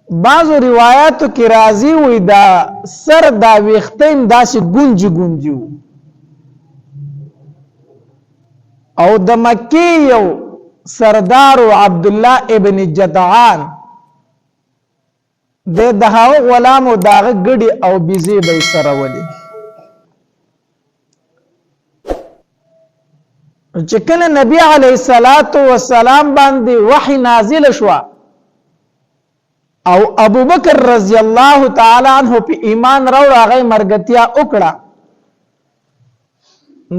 بعضو روایاتو کې راځي وي دا سر دا ویختیم داسې ګونجي ګونجي وو او د مکی یو سردار عبد الله ابن جدعان د دهاو غلامو داغه ګډي او بيزي به سره ولي چې کله نبی عليه الصلاه والسلام باندې وحي نازل شو او ابو بکر رضی الله تعالی عنہ په ایمان راوړ هغه مرګتیا وکړه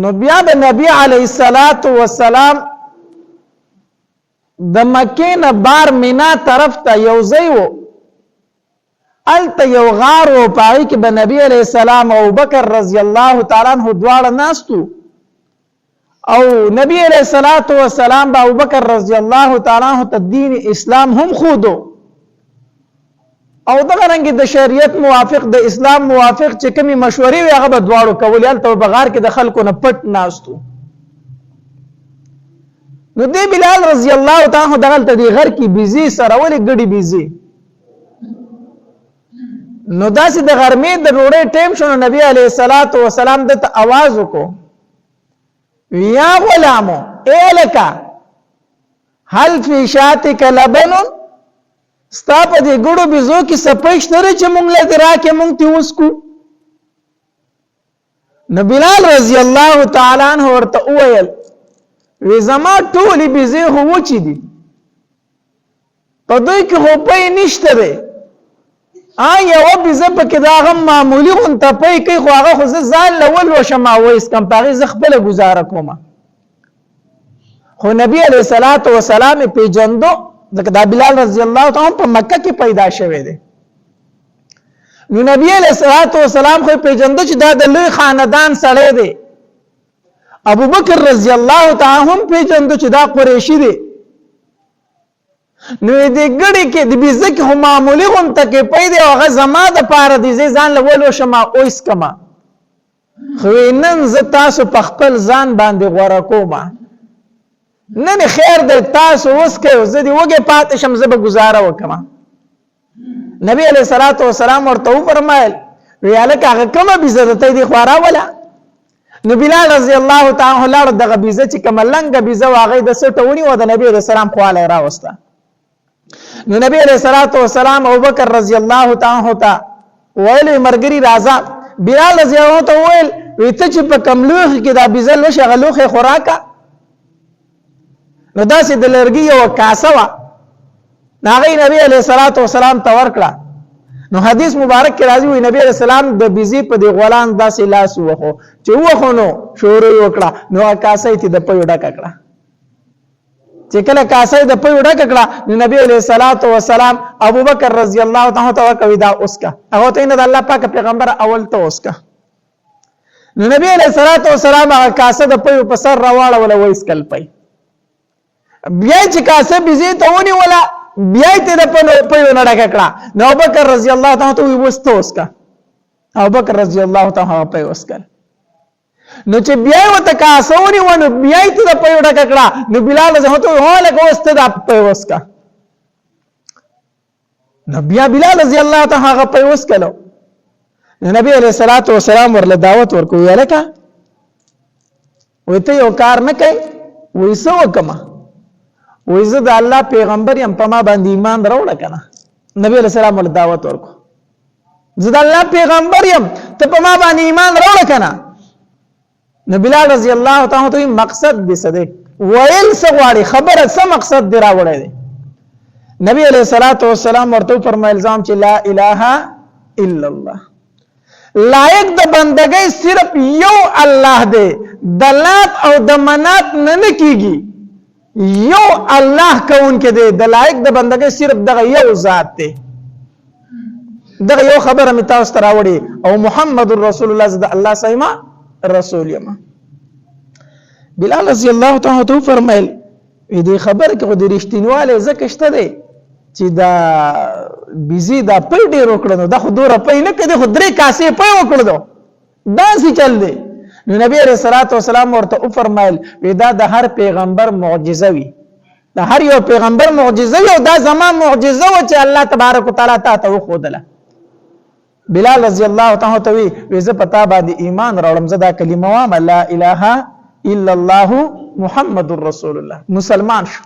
نو بیا د نبی علیه الصلاۃ والسلام د مکې نه بار مینا طرف ته یو ځای وو الته یو غار او پای کې به نبی علیه السلام او بکر رضی الله تعالی عنہ دواړه ناستو او نبی علیه الصلاۃ والسلام با ابو بکر رضی الله تعالی عنہ ته دین اسلام هم خودو او دغه رنګ د شریعت موافق د اسلام موافق چې کومي مشورې وي هغه به دواړو کولې الته بغار کې د خلکو نه پټ ناستو نو دی بلال رضی الله تعالی عنہ دغه ته دی غر کې بيزي سره ولې ګډي بيزي نو داسې د غرمې د روړې ټیم شو نبی عليه الصلاه والسلام د आवाज وکړو یا غلامو الکا هل فی شاتک لبن ستا په دې ګړو بيزو کې سپېښ ترې چې مونږ له دراکه مونږ تی وسکو نو بلال رضی الله تعالی عنہ ورته وویل وی زما ټولې بيزي هو وچی دي په دوی کې هو پې نشته ده یو بيزه په کې دا غم معمولی غون ته پې کې خو هغه خو ځان لول وشما وېس کم پاغي زخبل گزاره کومه خو نبی علیہ الصلوۃ والسلام په جندو دا بلال رضی الله تعالی په مکه کې پیدا شوه دی نو نبی علیہ الصلوۃ والسلام خو په جندو چې دا د لوی خاندان سره دی ابو بکر رضی الله تعالی هم په جندو چې دا قریشی دی نو دې ګړي کې د بيزه کې هم معمولی غون ته کې پیدا هغه زما د پاره دي ځان لول شما اوس کما خو نن ز تاسو په خپل ځان باندې غوړه کومه نن خیر د تاسو اوس کې زدي وګه پاتې شم زب گزاره وکما نبی علیہ الصلوۃ والسلام ورته فرمایل ویاله هغه کومه بيزه ته دي خورا ولا نو بلال رضی الله تعالی عنہ دغه بيزه چې کملنګ بيزه واغې د سټونی و د نبی علیہ السلام خواله راوسته نو نبی علیہ الصلوۃ والسلام ابو بکر رضی الله تعالی عنہ ته ویل مرګری راځه بلال رضی الله عنه ویل وته چې په کملوخ کې دا بيزه لشغلوخه خوراکه نو داسې د لرګي یو کاسه وا ناغي نبی علیہ الصلوۃ والسلام ته ورکړه نو حدیث مبارک کې راځي وي نبی علیہ السلام د بيزي په دی غولان داسې لاس وخو چې وخو نو شروع وکړه نو کاسه ته د پيو ډک کړه چې کله کاسه د پيو ډک کړه نو نبی علیہ الصلوۃ والسلام ابو بکر رضی الله تعالی عنہ کوي دا اوسکا هغه ته نه د الله پاک پیغمبر اول ته اوسکا نو نبی علیہ الصلوۃ والسلام هغه کاسه د پيو په سر راواړه ولا وېس کل پي بیا چې کاسه بيزي ته ونی ولا بیا ته د پيو نه ډک کړه نو ابو بکر رضی الله تعالی عنہ وستو اوسکا ابو بکر رضی الله تعالی عنہ په اوسکل نو چې بیا وته کاسونی ونه بیا ته د پيو ډک کړه نو بلال زه ته هله کوسته د پيو اوسکا نو بیا بلال رضی الله تعالی عنہ په اوسکلو نبی علیہ الصلوۃ والسلام ورله دعوت ورکو یلکه وته یو کار نه کوي وېسو کما وېزه د الله پیغمبر يم په ما باندې ایمان راوړل کنه نبی علیہ السلام ول دعوت ورکو زه د الله پیغمبر يم ته په ما باندې ایمان راوړل کنه نو بلال رضی الله تعالی عنہ مقصد دې صدق ویل سغواړي خبره څه مقصد دی راوړل دي نبی علیہ الصلوۃ والسلام ورته فرمایل ځم چې لا اله الا الله لایق د بندګۍ صرف یو الله دی د لات او د منات نه کیږي یو الله کون کې دی د لایق د بندګۍ صرف دغه یو ذات دی دغه یو خبره می تاسو ته راوړي او محمد رسول الله صلی الله علیه وسلم رسول یم بلال رضی الله تعالی عنہ فرمایل دې خبره کې د رښتینواله زکه شته دی چې دا بيزي دا په ډېر وکړنو دا خو دوره په نه کده خو درې کاسې په وکړو دا سي چل دی نو نبی رسول الله صلی الله علیه وسلم ورته فرمایل ودا د هر پیغمبر معجزه وي د هر یو پیغمبر معجزه او دا زما معجزه و چې الله تبارک وتعالى تا ته وښودله. بلال رضی الله تعالی ته وی زه پتا باندې ایمان راوړم، زه دا کلمه وایم لا اله الا الله محمد رسول الله، مسلمان شو.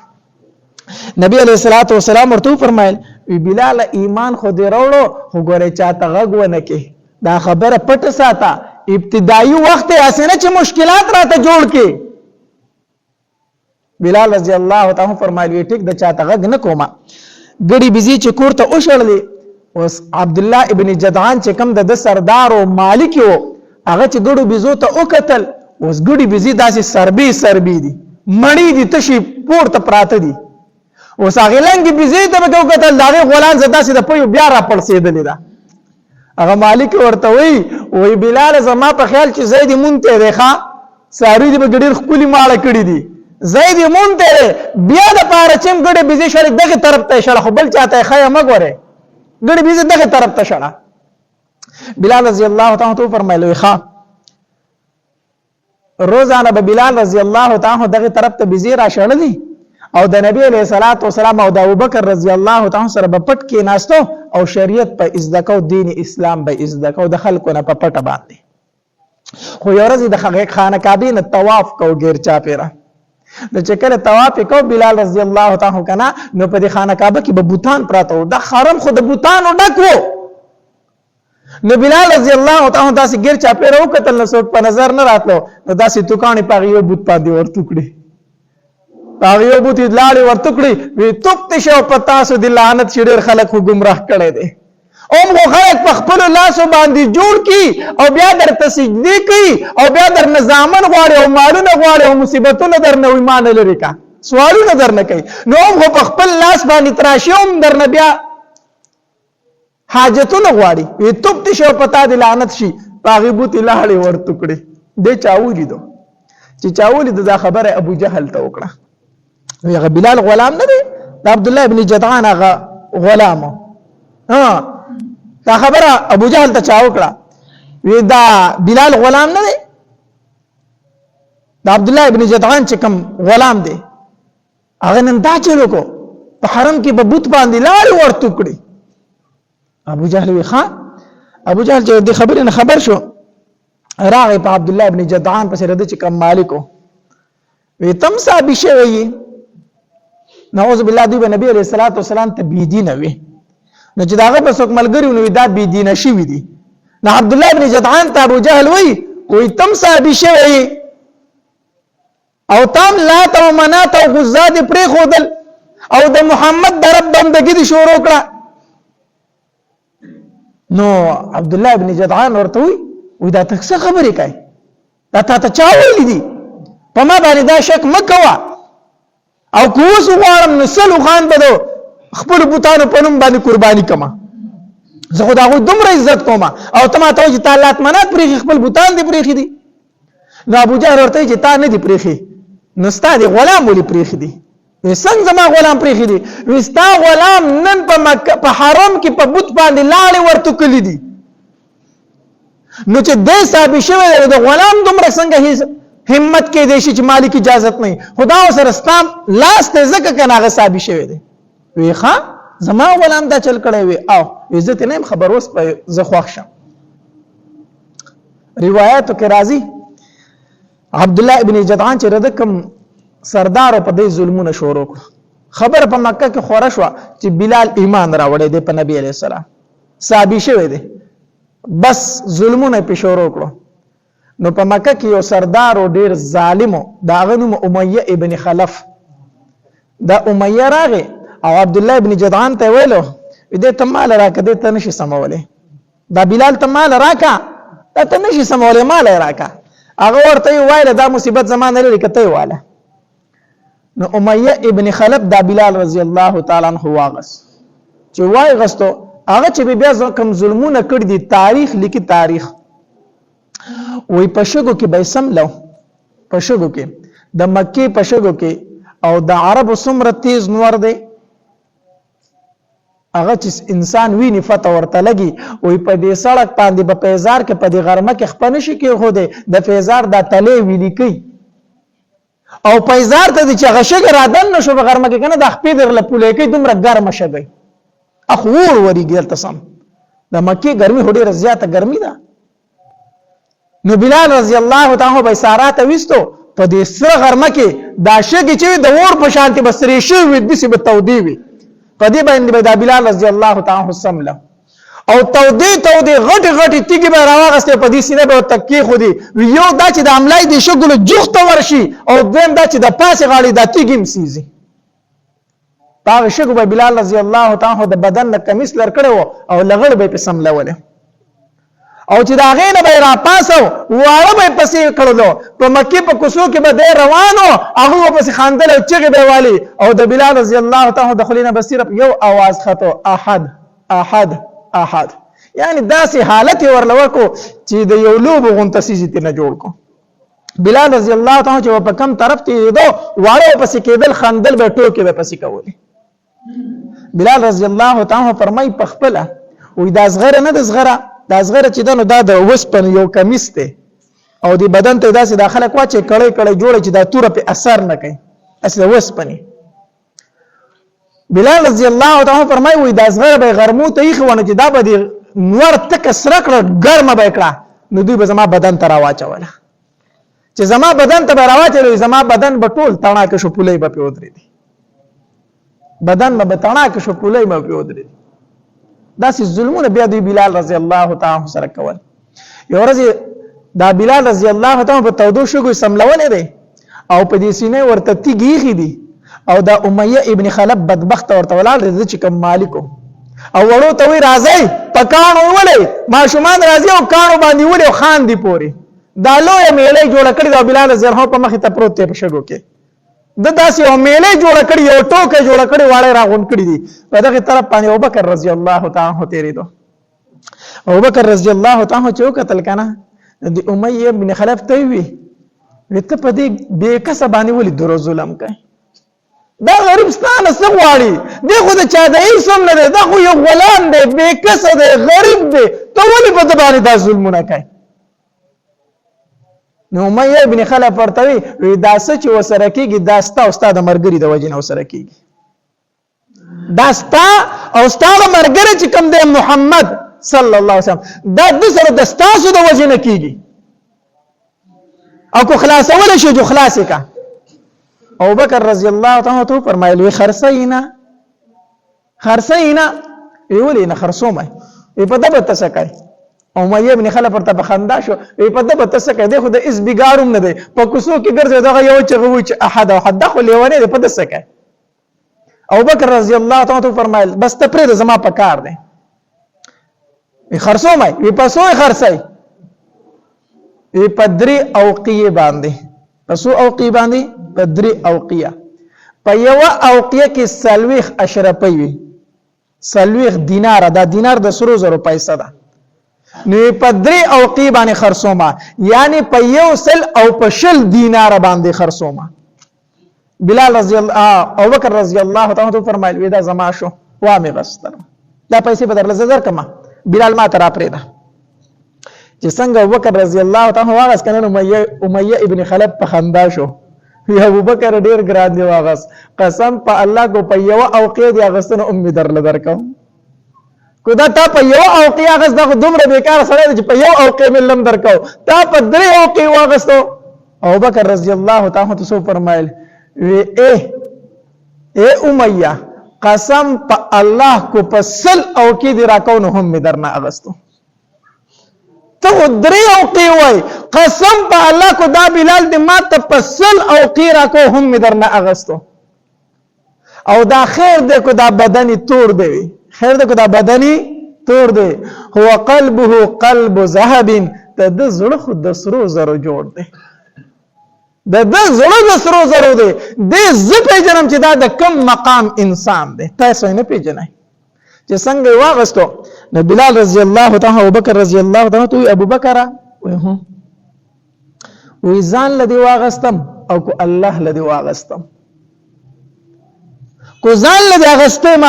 نبی علیہ الصلوۃ والسلام ورته فرمایل وی بلال ایمان خو دې راوړو خو ګوره چاته غږ ونه کې، دا خبره پټ ساته، ابتدایي وخت اسنه چې مشکلات راته جوړ کې. بلال رضی الله تعالی فرمایل وی ټیک د چاته غږ نه کومه. ګړي بيزي چې کور ته وشړلې، اوس عبد الله ابن جدعان چې کوم د سردار او مالک وو هغه چې ګړو بيزو ته وکتل، اوس ګړي بيزي داسې سربي دي، مړی دي، تشي پورته پراته دي. اوس هغه لنګ بيزي ته وکتل، داغه غولان زدا سي د پيو بیا را پړسېدلې ده. هغه مالک ورته وی بلال زما په خیال چې زید مونته ریخه ساری دې بغډیر خپل ماړه کړی دي، زید مونته بیا د پاره چم ګړي بيزي شړې دغه طرف ته شړ، خو بل چاته خیا مګوره ګړي بيزي دغه طرف ته شړه. بلال رضی الله تعالی عنہ فرمایله ښا روزانه به بلال رضی الله تعالی دغه طرف ته بيزي را شړلې او د نبی علیہ الصلوۃ والسلام او د ابوبکر رضی الله تعالی سره په پټ کې ناستو او شریعت په ازدکو دین اسلام به ازدکو د خلکو نه په پټه باندې. خو یو ورځ د خانه کعبه نه طواف کو غیر چا پیرا د چکر طواف کو بلال رضی الله تعالی کنا نو په خانه کعبه کې به بوتان پراته و، د حرم خو د بوتانو ډکو. نو بلال رضی الله تعالی داسې غیر چا پیرا وکتل نو څوک په نظر نه راتلو، نو داسې توکانې پاغي بوت پاندې ورټوکړي، پاغي بوت لاړې ورټوکړي، وی توپ شو پتاسو د لعنت شډیر خلک خو گمراه کړي دي. اوم خو خلک په خپل لاس باندې جوړ کی او بیا درته سجدي کوي او بیا در نظامن غواړي او مالونه غواړي او مصیبتونه در نه ایمان لري کا سوالونه در نه کوي. نو اوم خو په خپل لاس باندې تراشوم در نه بیا حاجتونه غواړي، وی توپ شو پتا د لعنت شي، پاغي بوت لاړې ورټوکړي. د چاولې دو چې چاولې دا خبره ابو جهل ته وکړه، وی بلال غلام نه دی، د عبد الله ابن جدعان هغه غلام. دا خبره ابو جهل ته چا وکړه، وی دا بلال غلام نه دی، دا عبد الله ابن جدعان چې کوم غلام دی هغه نن دا چلو کو په حرم کې په بوت باندې لاړ ورټوکړي. ابو جهل وی ښا ابو جهل چې د خبرې نه خبر شو راغی په عبد الله ابن جدعان پسې رد چې کوم مالکو وی تم صاحب شوی نعوذ بالله دی نبی علیہ الصلوۃ والسلام ته بی دین وی، نو چې داغه په څوک ملګری نو دا بی دین شي وی دي. نو عبد الله ابن جدعان ته ابو جهل وی تم صاحب شوی او تام لا تو منات او غزاد پرې خودل او د محمد د رب بندګی دي شروع کړه. نو عبد الله ابن جدعان ورته وی دا څه خبرې کوي، دا ته چا ویل دي، په ما باندې دا شک مکوا او کوس غواړم نسلو خان بدو خپل بوتانو په نوم باندې قرباني کما، زه خو دا غو دومره عزت کوم او ته ما ته چې تعالی منات پرې خپل بوتان دي پرې دي. نو ابو جهل ورته چې تا نه دي پرې نو ستا دي غلام ولي پرې دي، څنګه زما غلام پرې دي، وستا غلام نن په مکه په حرم کې په بوت باندې لاړې ورټوکلي دي. نو چې دې صاحب شوی د غلام دومره څنګه همت کې دیشي چې مالک اجازت نه خدا سره ستام لاس ته زکه کنه هغه صاحب شوی دی. وی ښا زما غلام دا چل کړی وی او عزت نه خبر اوس په زه خوښ شم. روایتو کې راځي عبد الله ابن جدعان چې رد کوم سردار په دې ظلمونه شروع کړ، خبر په مکه کې خوره شو چې بلال ایمان راوړی دی په نبی علیہ السلام صحابي شوی دی، بس ظلمونه په شروع کړو. نو په مکه کې یو سردار او ډیر ظالم دا غنوم امیه ابن خلف، دا امیه راغی او عبد الله ابن جدعان ته ویلو دې ته مال راکړه، دې ته نشي سمولې، دا بلال ته مال راکړه، دا ته نشي سمولې، مال راکړه. هغه ورته ویل دا مصیبت زمانه لري کته واله. نو امیه ابن خلف دا بلال رضی الله تعالی عنہ واغس چې وای غستو هغه چې بیا کوم ظلمونه کړی دي تاریخ لیکي، تاریخ وی پشګو کې به سم لو، پشګو کې د مکه پشګو کې او د عربو څومره تیز نور دی هغه چې انسان ویني فتح ورته لګي، وی په دې سړک باندې په پیزار کې په دې غرمه کې خپنه شي کې خو د فیزار د تلې ویلی کوي او پیزار ته چې غشګ را دن نشو په غرمه کې کنه د خپې درله پولې کې دومره ګرمه شګي اخور وريږي تاسو د مکه ګرمي هډه زیاته ګرمي ده نو بلال رضی الله تعالی به سارات وستو په دې سره غرمه کې دا شګي چې د اور په شانتي بسري شو وي د سی بتودي وي په دې باندې د بلال رضی الله تعالی وسلم او تودي غټي تیګي به راوغسته په دې سینه به تکي خو دي یو دا چې د عملای دي شګل جوخته ورشي او دیم دا چې د پاسه غاړي د تیګم سيزي پاغه شګو به بلال رضی الله تعالی د بدن نه کمیس لر کړو او لغړ به په سملوله او چې دا غینه به را پاسو واړه به پسې کړلو په مکه په کوسو کې به د روانو هغه پسې خاندل او چغې به والی او د بلال رضی الله تعالی د خلینا بصیره یو आवाज خطو احد یعنی داسې حالت ورلو کو چې د یو لوب غونته سيزي ته نه جوړ کو بلال رضی الله تعالی چې په کم طرف ته دو واړه پسې کېدل خاندل به ټوکې به پسې کولې بلال رضی الله تعالی فرمای په خپل وې دا صغره نه د صغره دا صغره چې دنو دا د وسپن یو کمیس ته او دی بدن ته داسې داخله کوا چې کړي جوړ چې دا تور په اثر نه کوي اصله وسپنی بلال رضی الله تعالی فرمای وې دا صغره به غرمو ته یې خونه چې دا به نور تک سره کړ ګرمه به کړه نو دوی به زما بدن ته راواچوله چې زما بدن ته به راواچوي زما بدن به ټول تڼا کې شو پولې به پیودري دي بدن به تڼا کې شو پولې به پیودري دي داسې ظلمونه بیا دی بلال رضی الله تعالی سره کول یو ورځ دا بلال رضی الله تعالی په تودو شګو سملولې دي او په دې سینې ورته تیږي دي او دا امیه ابن خلف بدبخت ورته ولال دې چې کوم مالکو او ورو ته وی راځي پکانو ولې ما شومان راځي او کانو باندې ولې خان دی پوري دا لوی میلې جوړ کړی دا بلال رضی الله په مخ ته پروت په شګو کې د داسې او میلې جوړ کړی یو ټوکه جوړ کړی واړه راغون کړی دي په دغه طرف باندې ابوبکر رضی الله تعالی تیری دو ابوبکر رضی الله تعالی چې قتل کنه د امیه بن خلف ته وی وته په دې بے کس باندې ولې درو ظلم کوي دا غریب ستانه سغواړي دغه د چا د ایسم نه ده خو یو غلام دی بے کس دی غریب دی ته ولې په دې باندې دا ظلمونه کوي نو امیه ابن خلف ورتوي دا سچ وسره کیږي دا ستا او استاد مرګري د وجنه وسره کیږي دا ستا او استاد مرګري چې کوم دی محمد صلی الله علیه وسلم دا د سره د ستاسو د وجنه کیږي او کو خلاصول شي جو خلاص کا ابو بکر رضی الله تعالی عنہ فرمایلی خرسینا ویولې نه خرصومه په دبه تسکای امیه ابن خلف ورته بخندا شو په دبه تسکای دی خو د اس بیګاروم نه دی په کوسو کې ګرځي دغه یو چغوي چې احد او حد خو لیونه دی په تسکای ابو بکر رضی الله تعالی عنہ فرمایل بس ته پرې زما په کار دی خرصومه وی پسو خرسای وی پدری اوقیه باندې پسو اوقیه باندې پدری اوقیه په یو اوقیه کې سلويخ اشرفي وي سلويخ دینار دا دینار د سرو زرو پیسې ده نو پدری اوقیه باندې خرصومه یعنی په یو سل او په شل دینار باندې خرصومه بلال رضی الله او بکر رضی الله تعالی فرمایل ودا زما شو وامه غستر دا پیسې بدل زر کما بلال ما ترا پرېدا چې څنګه ابوبکر رضی الله تعالی واغس کنه امیه ابن خلف په خندا شو یا ابوبکر ډیر ګران دی واغس قسم په الله کو په یو اوقیه دی غستنه امید درکم کو دا تا په یو اوقیه غس دا دومره بیکار سره چې په یو اوقیه ملم درکاو تا په درې اوقیه واغستو ابوبکر رضی الله تعالی تو فرمایل اے امیه قسم په الله کو په سل اوقیه دی راکاو نو هم درنه اغستو ته درې اوقیه وای قسم په الله کو دا بلال دې ما ته پسل او قیرا کو هم درنه اغستو او دا خیر دې کو دا بدني تور دی خیر دې کو دا بدني تور دی هو قلبه قلب ذهب ته د زړه خو د سرو زرو جوړ دی د زړه د سرو زرو دی دې زپې جنم چې دا د کم مقام انسان دی تاسو نه پیژنئ چې څنګه واغستو نو بلال رضی الله تعالی او بکر رضی الله تعالی تو ابو بکر وې ځان لدی واغستم او کو الله لدی واغستم کو ځان لدی واغستم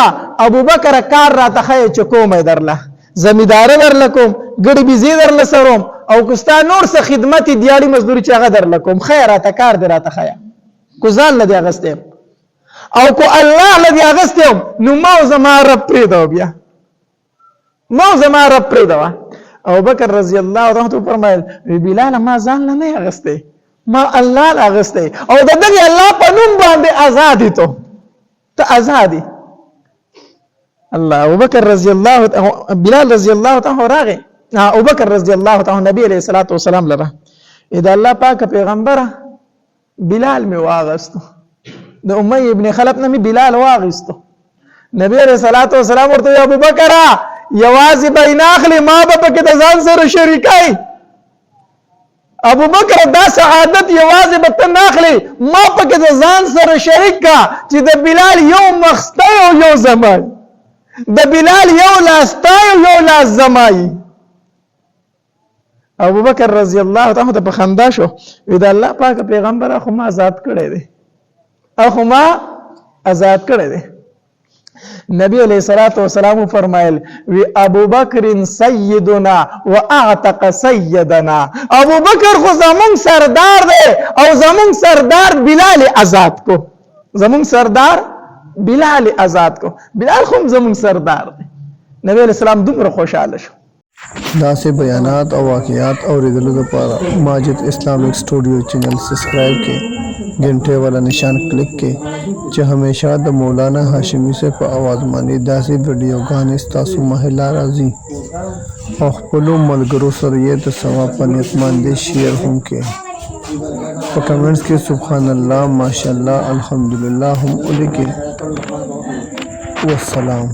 ابو بکر کار را تخې چکومې درله زمیدار ورلکم ګډي بيزي درلسروم او کوستا نور څه خدمت دیالي مزدوري چې هغه درلکم خیراته کار دراته خیا کو ځان له دې اغستې او کو الله له دې اغستې نو ما زما رب پرېږده بیا ما زما رب پرېږده ابو بکر رضی الله عنه فرمایل بلال ما ځان له نه اغستې ما الله له اغستې او د دغه الله په نوم باندې آزاد ته آزادي الله ابو بکر رضی الله بلال رضی الله عنه راغی ابو بکر رضی الله عنه نبی علیہ الصلوۃ والسلام لره اذا الله پاک پیغمبره بلال می واغستو د امیہ ابن خلف نه می بلال واغستو نبی علیہ الصلوۃ والسلام ورته ابو بکر یوازې بین اخلی ما به پکې د ځان سره شریکای ابو بکر دا سعادت یوازې به ته ناخلی ما پکې د ځان سره شریک کا چې د بلال یو مخسته او یو زمای د بلال یو لاستا یو لاس زمای ابو بکر رضی الله عنه ته په خندا شو دا الله پاک پیغمبر خو ما آزاد کړی دی اخو ما آزاد کړی دی نبی علیہ الصلوۃ والسلام فرمایل وی ابو بکر سیدنا واعتق سیدنا ابو بکر خو زمون سردار دی او زمون سردار بلال آزاد کو زمون سردار بلال آزاد کو بلال خو زمون سردار دی نبی علیہ السلام دومره خوشاله شو داسې بیانات او واقعات اوریدلو لپاره ماجد اسلامک سټوډیو چینل سبسکرایب کړئ घंटे वाला निशान क्लिक के چې हमेशा د مولانا هاشمی سے په आवाज باندې داسې ویډیوګانې تاسو مهلا راځي او خپل ملګرو سره یې د ثواب په نیت باندې شیر هم کې په کمنټس کې سبحان الله ماشاءالله الحمدلله هم ولیکئ والسلام